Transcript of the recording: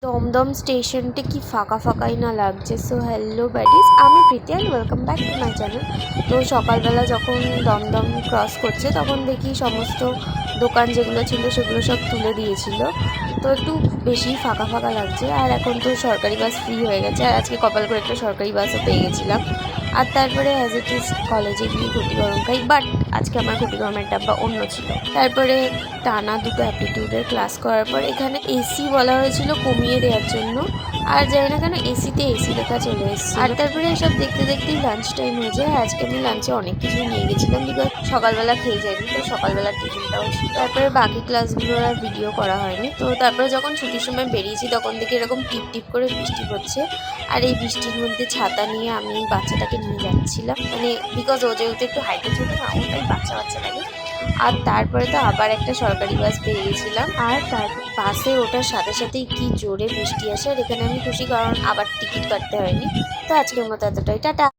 দমদম স্টেশনটা কি ফাঁকা ফাঁকাই না লাগছে। সো হ্যালো ব্যাডিস, আমি Preeti and welcome back to my channel. তো সকালবেলা যখন দমদম ক্রস করছে তখন দেখি সমস্ত দোকান যেগুলো ছিল সেগুলো সব তুলে দিয়েছিল। তো একটু বেশি ফাঁকা ফাঁকা লাগছে। আর এখন তো সরকারি বাস ফ্রি হয়ে গেছে, আর আজকে কপাল করে একটা সরকারি বাসও পেয়ে গেছিলাম। আর তারপরে অ্যাজ ইট ইজ কলেজে গিয়ে ঘুটি গরম খাই, বাট আজকে আমার ঘুটি গরমের ডাব্বা অন্য ছিল। তারপরে টানা দুটো অ্যাপটিটিউডের ক্লাস করার পর এখানে এসি বলা হয়েছিল কমিয়ে দেওয়ার জন্য, আর জানি না কেন এসিতে এসি লেখা চলে এসেছে। আর তারপরে এসব দেখতে দেখতেই লাঞ্চ টাইম হয়ে যায়। আজকে আমি লাঞ্চে অনেক কিছুই নিয়ে গেছিলাম, বিকজ সকালবেলা খেয়ে যাইনি, তো সকালবেলার টিফিনটাও ছিল। তারপরে বাকি ক্লাসগুলোর আর ভিডিও করা হয়নি। তো তারপরে যখন ছুটির সময় বেরিয়েছি তখন দেখি এরকম টিপ টিপ করে বৃষ্টি পড়ছে, আর এই বৃষ্টির মধ্যে ছাতা নিয়ে আমি বাচ্চাটাকে নিয়ে যাচ্ছিলাম, মানে বিকজ ও যেহেতু একটু হাইটে ছিল না, ওটাই বাচ্চা বাচ্চা লাগে। আর তারপরে তো আবার একটা সরকারি বাস পেয়ে গেছিলাম, আর তার বাসে ওঠার সাথে সাথেই কি জোরে বৃষ্টি আসে। আর এখানে আমি খুশি, কারণ আবার টিকিট কাটতে হয়নি। তো আজকের মতো এতটাই, টাটা।